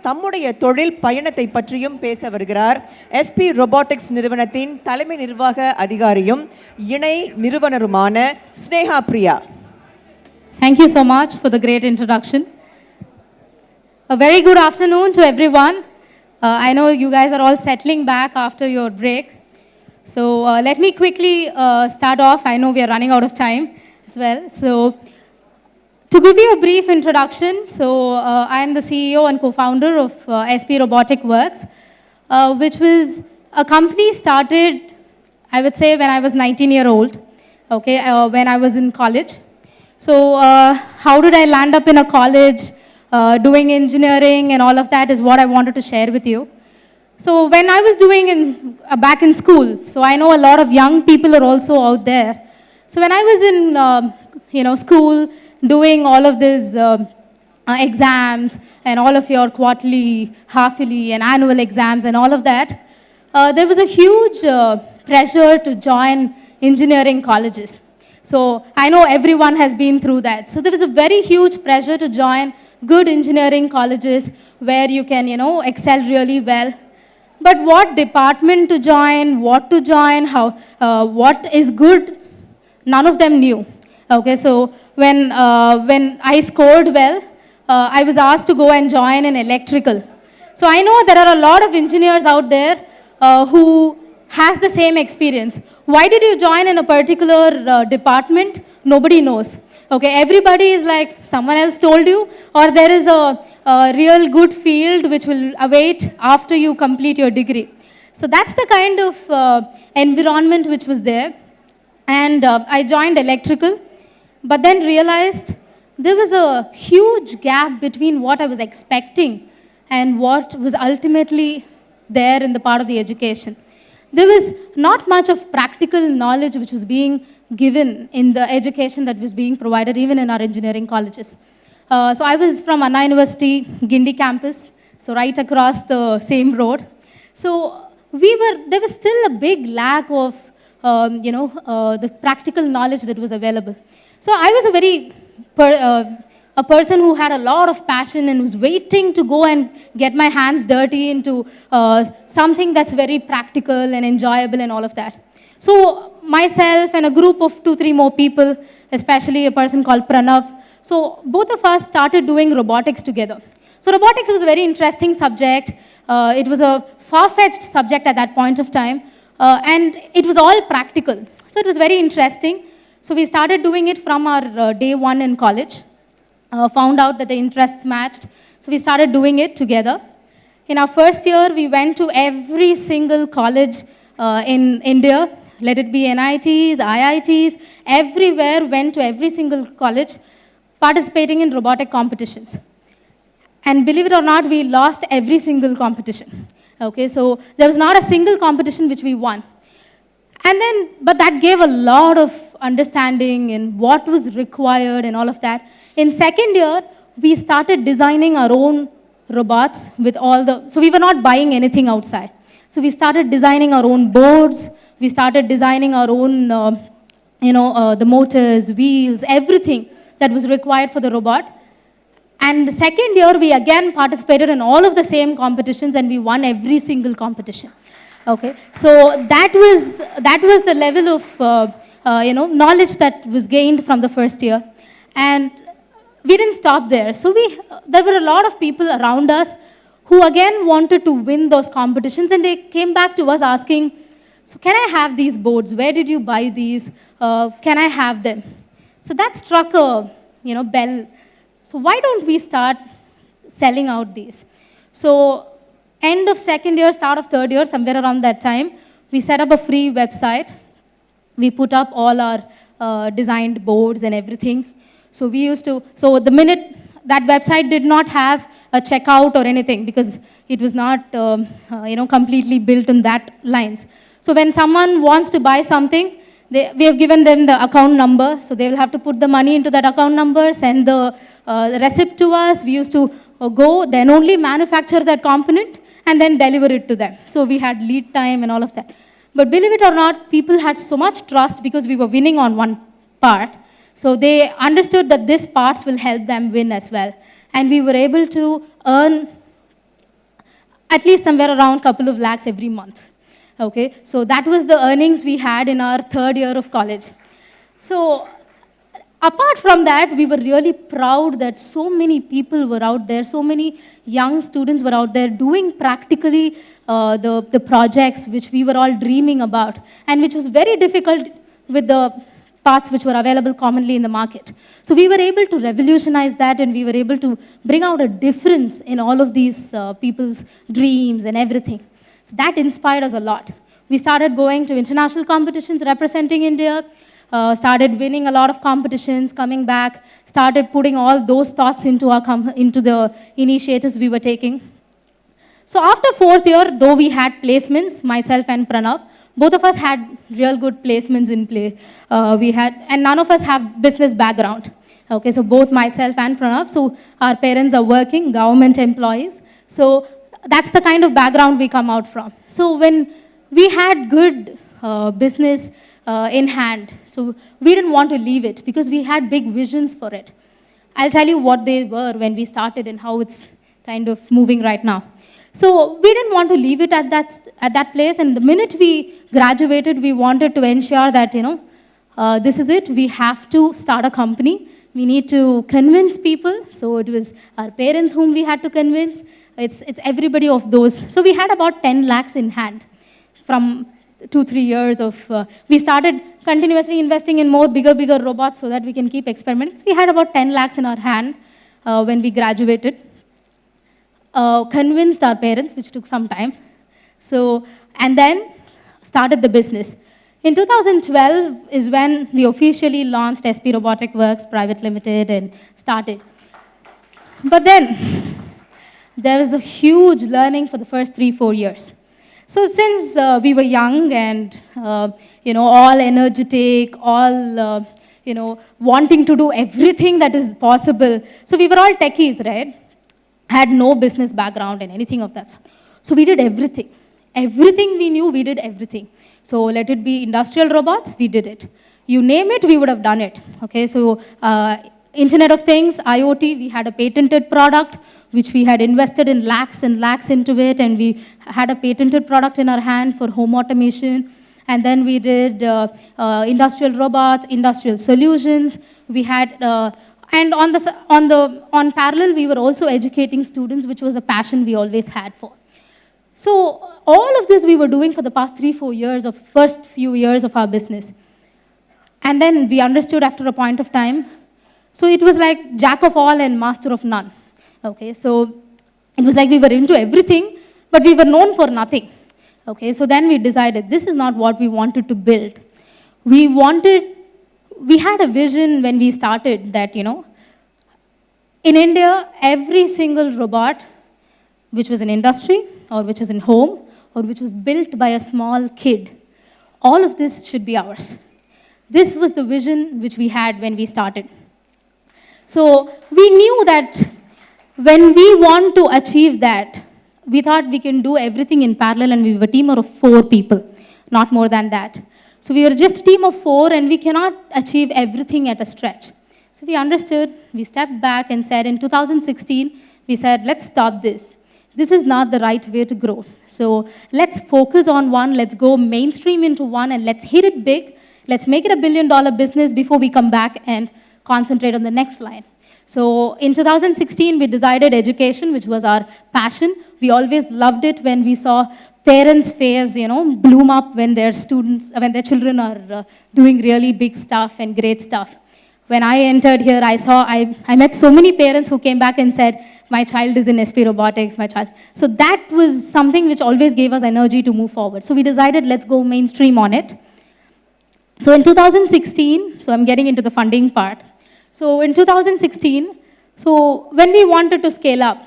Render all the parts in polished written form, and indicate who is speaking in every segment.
Speaker 1: தம்முடைய தொழில் பயணத்தை பற்றியும் பேச வருகிறார். எஸ்பி ரோபோட்டிக்ஸ் நிறுவனத்தின் தலைமை நிர்வாக அதிகாரியும் இணை நிறுவனருமான Sneha Priya.
Speaker 2: Thank you so much for the great introduction. A very good afternoon to everyone. I know you guys are all settling back after your break. So let me quickly start off. I know we are running out of time as well. So to give you a brief introduction, so I am the CEO and co-founder of SP Robotic Works, which was a company started, I would say, when I was 19-year-old, okay, when I was in college. So how did I land up in a college doing engineering and all of that is what I wanted to share with you. So when I was doing back in school, so I know a lot of young people are also out there. So when I was in school doing all of these exams and all of your quarterly, half-yearly and annual exams and all of that, there was a huge pressure to join engineering colleges. So I know everyone has been through that. So there was a very huge pressure to join good engineering colleges where you can, excel really well. But what department to join, what to join, how, what is good, none of them knew. Okay, so when I scored well, I was asked to go and join in electrical. So I know there are a lot of engineers out there who has the same experience. Why did you join in a particular department? Nobody knows. Okay, everybody is like someone else told you, or there is a real good field which will await after you complete your degree. So that's the kind of environment which was there. And I joined electrical, but then realized there was a huge gap between what I was expecting and what was ultimately there in the part of the education. There was not much of practical knowledge which was being given in the education that was being provided even in our engineering colleges. So I was from Anna University, Gindi campus, so right across the same road. So there was still a big lack of, the practical knowledge that was available. So I was a person who had a lot of passion and was waiting to go and get my hands dirty into something that's very practical and enjoyable and all of that. So myself and a group of 2-3 more people, especially a person called Pranav, so both of us started doing robotics together. So robotics was a very interesting subject. It was a far-fetched subject at that point of time, and it was all practical. So it was very interesting. So we started doing it from our day one in college, found out that the interests matched. So we started doing it together. In our first year, we went to every single college in India, let it be NITs, IITs, everywhere, went to every single college, participating in robotic competitions. And believe it or not, we lost every single competition. Okay, so there was not a single competition which we won. And then, but that gave a lot of understanding in what was required and all of that. In second year, we started designing our own robots with so we were not buying anything outside. So we started designing our own boards, we started designing our own, the motors, wheels, everything that was required for the robot. And the second year, we again participated in all of the same competitions and we won every single competition. Okay, so that was the level of, knowledge that was gained from the first year. And we didn't stop there. So there were a lot of people around us who again wanted to win those competitions, and they came back to us asking, so can I have these boards? Where did you buy these? Can I have them? So that struck a bell. So why don't we start selling out these? So end of second year, start of third year, somewhere around that time, we set up a free website. We put up all our designed boards and everything. So so the minute that website did not have a checkout or anything because it was not, completely built on that lines. So when someone wants to buy something, we have given them the account number. So they will have to put the money into that account number, send the receipt to us. We used to go, then only manufacture that component and then deliver it to them. So we had lead time and all of that. But believe it or not, people had so much trust because we were winning on one part. So they understood that these parts will help them win as well. And we were able to earn at least somewhere around couple of lakhs every month. Okay, so that was the earnings we had in our third year of college. So apart from that, we were really proud that so many people were out there, so many young students were out there doing practically the projects which we were all dreaming about, and which was very difficult with the paths which were available commonly in the market. So we were able to revolutionize that, and we were able to bring out a difference in all of these people's dreams and everything. So that inspired us a lot. We started going to international competitions representing India, started winning a lot of competitions, coming back, started putting all those thoughts into into the initiatives we were taking. So after fourth year, though we had placements, myself and Pranav, both of us had real good placements in play. And none of us have business background. Okay, so both myself and Pranav, so our parents are working, government employees. So that's the kind of background we come out from. So when we had good business in hand, so we didn't want to leave it because we had big visions for it. I'll tell you what they were when we started and how it's kind of moving right now. So we didn't want to leave it at that place, and the minute we graduated, we wanted to ensure that, this is it, we have to start a company. We need to convince people. So it was our parents whom we had to convince. It's everybody of those. So we had about 10 lakhs in hand from 2-3 years of, we started continuously investing in more bigger robots so that we can keep experimenting. So we had about 10 lakhs in our hand when we graduated. Convinced our parents, which took some time. So, and then started the business. In 2012 is when we officially launched SP Robotic Works Private Limited and started. But then, there was a huge learning for the first 3-4 years. So since we were young and, all energetic, all, wanting to do everything that is possible. So we were all techies, right? Had no business background and anything of that sort. So we did everything. Everything we knew, we did everything. So let it be industrial robots, we did it. You name it, we would have done it. Okay, so Internet of Things, IoT, we had a patented product, which we had invested in lakhs and lakhs into it, and we had a patented product in our hand for home automation. And then we did industrial robots, industrial solutions. We had and on parallel, we were also educating students, which was a passion we always had for. So all of this we were doing for the past 3-4 years of first few years of our business. And then we understood after a point of time, so it was like jack of all and master of none. Okay, so it was like we were into everything, but we were known for nothing. Okay, so then we decided this is not what we wanted to build. We had a vision when we started that, in India, every single robot, which was in industry, or which was in home, or which was built by a small kid, all of this should be ours. This was the vision which we had when we started. So we knew that when we want to achieve that, we thought we can do everything in parallel, and we were a team of 4 people, not more than that. So we were just a team of 4, and we cannot achieve everything at a stretch. So we understood, we stepped back and said in 2016, we said, let's stop this. This is not the right way to grow. So let's focus on one, let's go mainstream into one, and let's hit it big. Let's make it a $1 billion business before we come back and concentrate on the next line. So in 2016, we decided education, which was our passion. We always loved it when we saw parents' face, bloom up when their children are doing really big stuff and great stuff. When I entered here, I met so many parents who came back and said, my child is in SP Robotics, my child. So that was something which always gave us energy to move forward. So we decided, let's go mainstream on it. So in 2016, so I'm getting into the funding part. So in 2016, so when we wanted to scale up,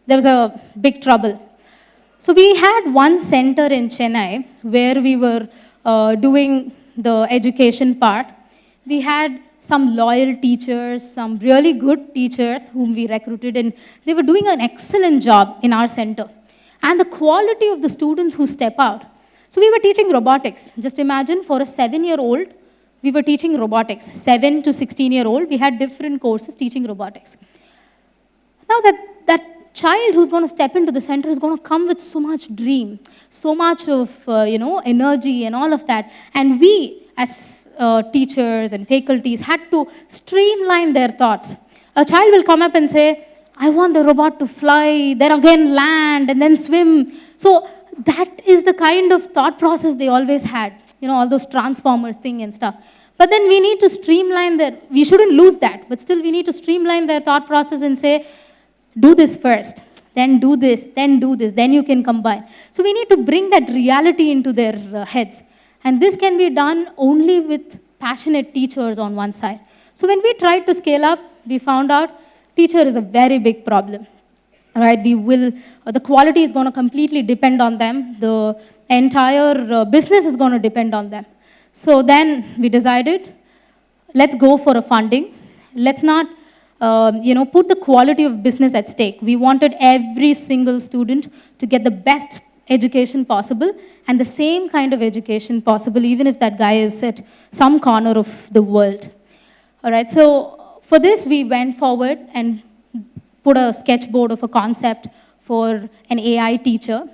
Speaker 2: there was a big trouble. So we had one center in Chennai where we were doing the education part. We had some loyal teachers, some really good teachers whom we recruited, and they were doing an excellent job in our center. And the quality of the students who step out. So we were teaching robotics. Just imagine for a 7-year-old, we were teaching robotics. 7 to 16-year-old, we had different courses teaching robotics. Now that child who's going to step into the center is going to come with so much dream, so much of, energy and all of that. And we, as teachers and faculties, had to streamline their thoughts. A child will come up and say, I want the robot to fly, then again land, and then swim. So that is the kind of thought process they always had, all those transformers thing and stuff. But then we need to streamline that. We shouldn't lose that, but still we need to streamline their thought process and say, do this first, then do this, then you can combine. So we need to bring that reality into their heads. And this can be done only with passionate teachers on one side. So when we tried to scale up, we found out teacher is a very big problem. Right? The quality is going to completely depend on them. The entire business is going to depend on them. So then we decided, let's go for a funding. Let's not, put the quality of business at stake. We wanted every single student to get the best education possible and the same kind of education possible, even if that guy is at some corner of the world. All right, so for this, we went forward and put a sketchboard of a concept for an AI teacher.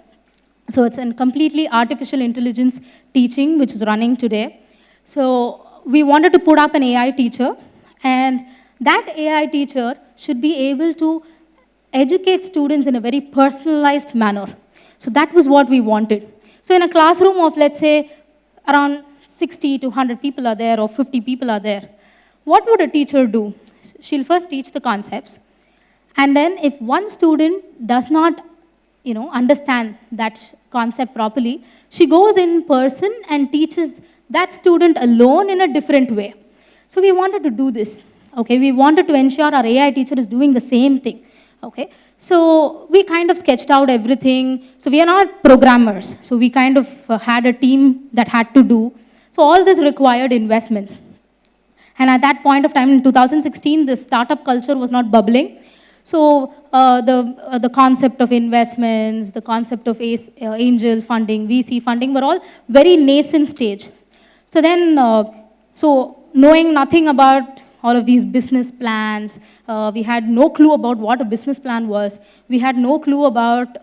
Speaker 2: So it's a completely artificial intelligence teaching, which is running today. So we wanted to put up an AI teacher, and that AI teacher should be able to educate students in a very personalized manner. So that was what we wanted. So in a classroom of, let's say, around 60 to 100 people are there, or 50 people are there, what would a teacher do? She'll first teach the concepts, and then if one student does not understand that concept properly, she goes in person and teaches that student alone in a different way. So we wanted to do this. Okay, we wanted to ensure our AI teacher is doing the same thing. Okay, so we kind of sketched out everything. So we are not programmers. So we kind of had a team that had to do. So all this required investments. And at that point of time in 2016, the startup culture was not bubbling. So the concept of investments, the concept of angel funding, VC funding were all very nascent stage. So then, knowing nothing about all of these business plans, we had no clue about what a business plan was. We had no clue about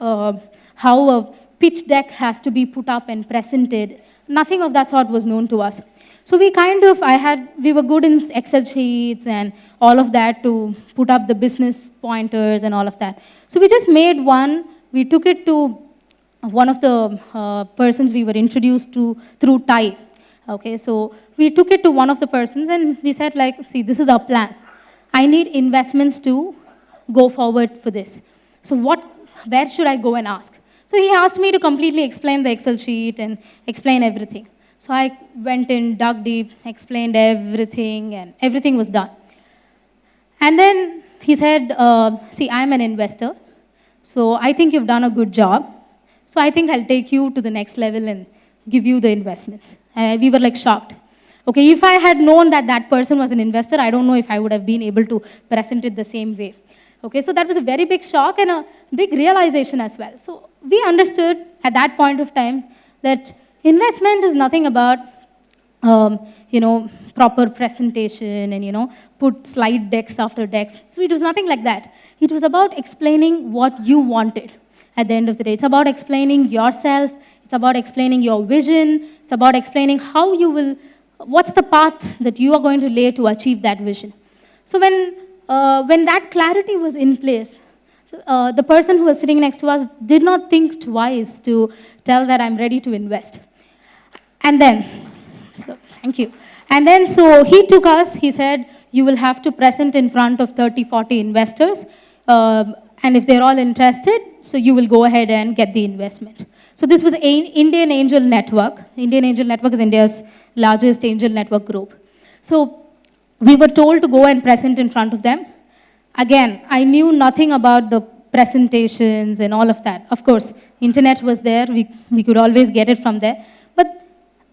Speaker 2: how a pitch deck has to be put up and presented. Nothing of that sort was known to us. So we we were good in Excel sheets and all of that to put up the business pointers and all of that. So we just made one. We took it to one of the persons we were introduced to through TIE. Okay, so we took it to one of the persons and we said, see, this is our plan. I need investments to go forward for this. So where should I go and ask? So he asked me to completely explain the Excel sheet and explain everything. So I went in, dug deep, explained everything, and everything was done. And then he said, see, I'm an investor, so I think you've done a good job. So I think I'll take you to the next level and give you the investments. We were shocked. Okay, if I had known that that person was an investor, I don't know if I would have been able to present it the same way. Okay, so that was a very big shock and a big realization as well. So we understood at that point of time that investment is nothing about, proper presentation and, put slide decks after decks. So it was nothing like that. It was about explaining what you wanted at the end of the day. It's about explaining yourself. It's about explaining your vision. It's about explaining what's the path that you are going to lay to achieve that vision. So when that clarity was in place, the person who was sitting next to us did not think twice to tell that I'm ready to invest. And then, thank you. And then, so he took us, he said, you will have to present in front of 30, 40 investors. And if they're all interested, so you will go ahead and get the investment. So this was Indian Angel Network. Indian Angel Network is India's largest angel network group. So we were told to go and present in front of them. Again, I knew nothing about the presentations and all of that. Of course, internet was there. We could always get it from there. But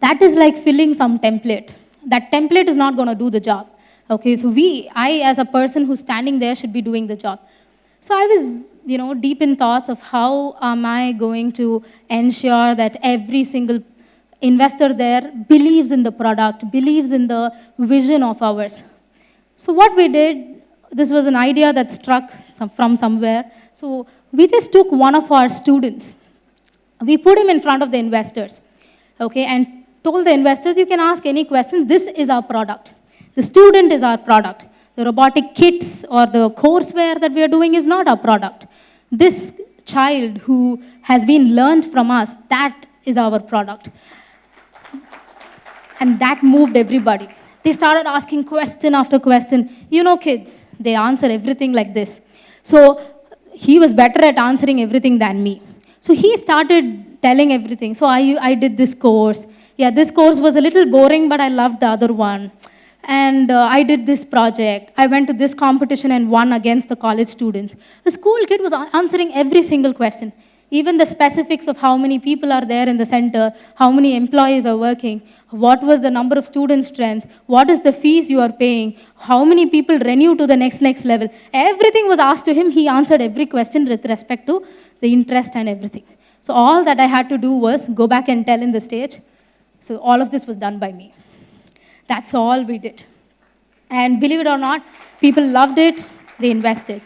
Speaker 2: that is like filling some template. That template is not going to do the job. Okay, so I as a person who's standing there should be doing the job. So I was, deep in thoughts of how am I going to ensure that every single investor there believes in the product, believes in the vision of ours. So what we did, this was an idea that struck from somewhere. So we just took one of our students. We put him in front of the investors, okay, and told the investors, you can ask any question. This is our product. The student is our product. The robotic kits or the courseware that we are doing is not our product. This child who has been learned from us, that is our product. And that moved everybody. They started asking question after question. You know, kids, they answer everything like this. So he was better at answering everything than me. So he started telling everything. So I did this course. Yeah, this course was a little boring, but I loved the other one. And I did this project. I went to this competition and won against the college students. The school kid was answering every single question. Even the specifics of how many people are there in the center, how many employees are working, what was the number of student strength, what is the fees you are paying, how many people renew to the next level. Everything was asked to him. He answered every question with respect to the interest and everything. So all that I had to do was go back and tell in the stage. So all of this was done by me. That's all we did. And believe it or not, people loved it, they invested.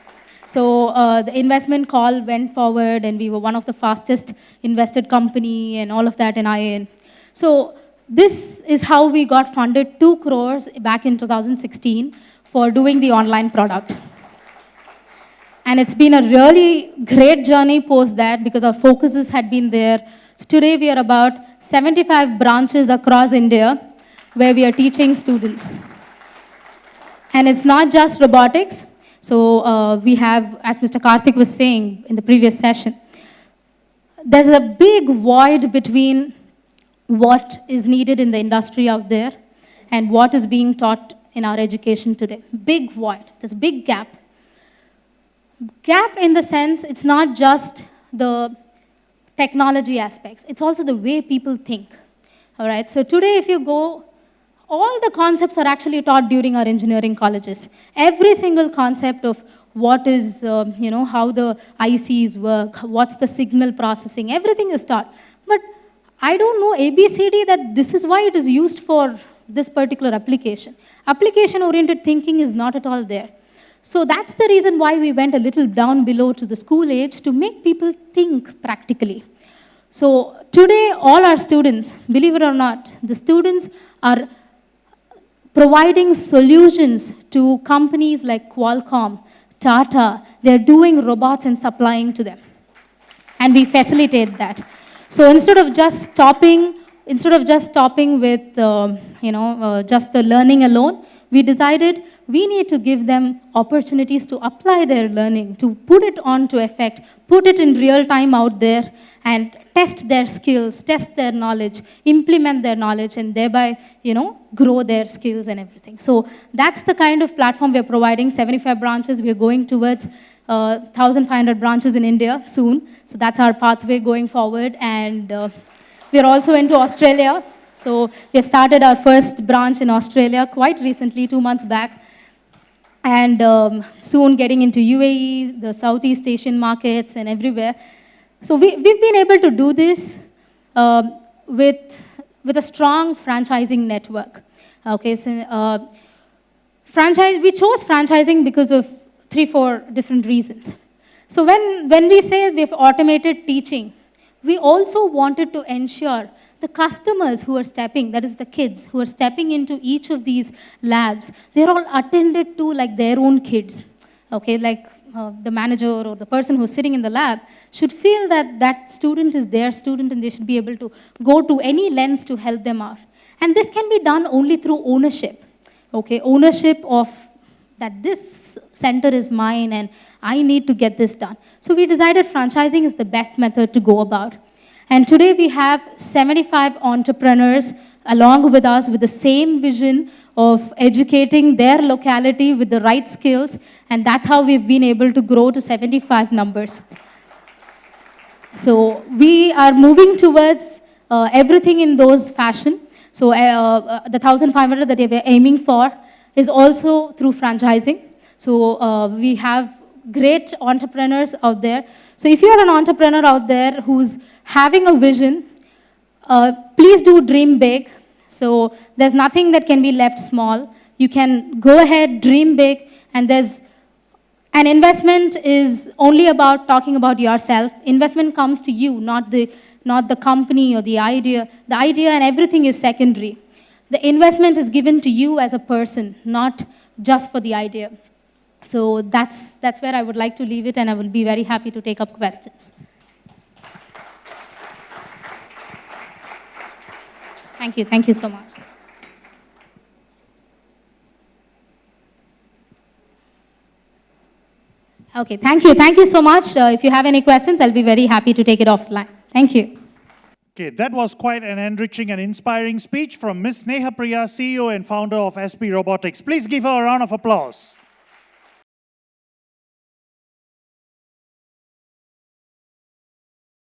Speaker 2: So the investment call went forward, and we were one of the fastest invested company and all of that in IIN. So this is how we got funded 2 crores back in 2016 for doing the online product. And it's been a really great journey post that, because our focuses had been there. So today we are about 75 branches across India where we are teaching students. And it's not just robotics. So we have, as Mr. Karthik was saying in the previous session, there's a big void between what is needed in the industry out there and what is being taught in our education today. Big void. There's a big gap. Gap in the sense, it's not just the technology aspects. It's also the way people think. All right. So today, if you go, all the concepts are actually taught during our engineering colleges. Every single concept of what is, how the ICs work, what's the signal processing, everything is taught. But I don't know ABCD that this is why it is used for this particular application. Application-oriented thinking is not at all there. So that's the reason why we went a little down below to the school age, to make people think practically. So today, all our students, believe it or not, the students are providing solutions to companies like Qualcomm, Tata. They're doing robots and supplying to them. And we facilitate that. So instead of just stopping with just the learning alone, we decided we need to give them opportunities to apply their learning, to put it on to effect, put it in real time out there, and test their skills, test their knowledge, implement their knowledge, and thereby, grow their skills and everything. So that's the kind of platform we're providing. 75 branches. We're going towards 1,500 branches in India soon. So that's our pathway going forward. And we're also into Australia. So we have started our first branch in Australia quite recently, 2 months back. And soon getting into UAE, the Southeast Asian markets, and everywhere. So we've been able to do this with a strong franchising network. Okay, so we chose franchising because of 3-4 different reasons. So when we say we've automated teaching, we also wanted to ensure the customers who are stepping, that is the kids who are stepping into each of these labs, they're all attended to like their own kids. Okay, like the manager or the person who's sitting in the lab should feel that that student is their student, and they should be able to go to any lens to help them out. And this can be done only through ownership. Okay, ownership of that this center is mine and I need to get this done. So we decided franchising is the best method to go about. And today we have 75 entrepreneurs along with us with the same vision of educating their locality with the right skills, and that's how we've been able to grow to 75 numbers. So we are moving towards everything in those fashion. So the 1,500 that we're aiming for is also through franchising. So we have great entrepreneurs out there. So if you're an entrepreneur out there who's having a vision, please do dream big. So there's nothing that can be left small. You can go ahead, dream big, and there's And investment is only about talking about yourself. Investment comes to you, not the company or the idea. The idea and everything is secondary. The investment is given to you as a person, not just for the idea. So that's where I would like to leave it, and I will be very happy to take up questions. Thank you so much. Okay, thank you so much. If you have any questions, I'll be very happy to take it offline. Thank you.
Speaker 3: Okay, that was quite an enriching and inspiring speech from Ms. Sneha Priya, CEO and founder of SP Robotics. Please give her a round of applause.